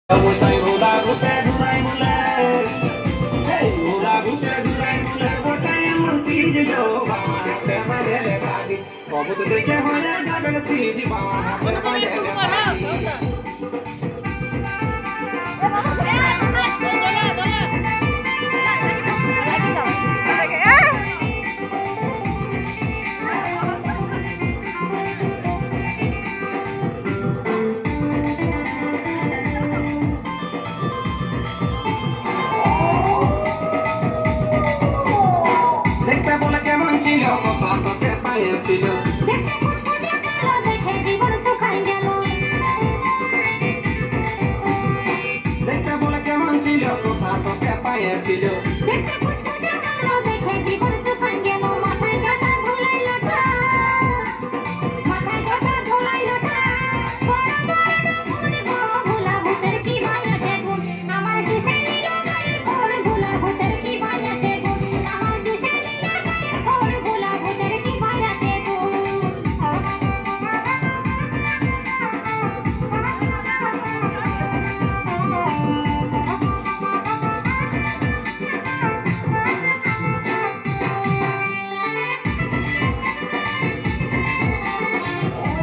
ওটাই ওলা ঘুরতে ঘুরাই বলে এই ওলা ঘুরতে ঘুরাই বলে ওটাই এমন চিজ গো বাবা হাতে বাঁধলে বাড়ি কবুত দেখে হয়ে যাবে সিজি বাবা হাতে বাঁধলে বাড়ি দেখতে বলে কেমন ছিল কথা তোকে পাইছিল দেখতে কুচকুচে কালো দেখে জীবন শুকাই গেল দেখতে বলে কেমন ছিল কথা তোকে পাইছিল দেখতে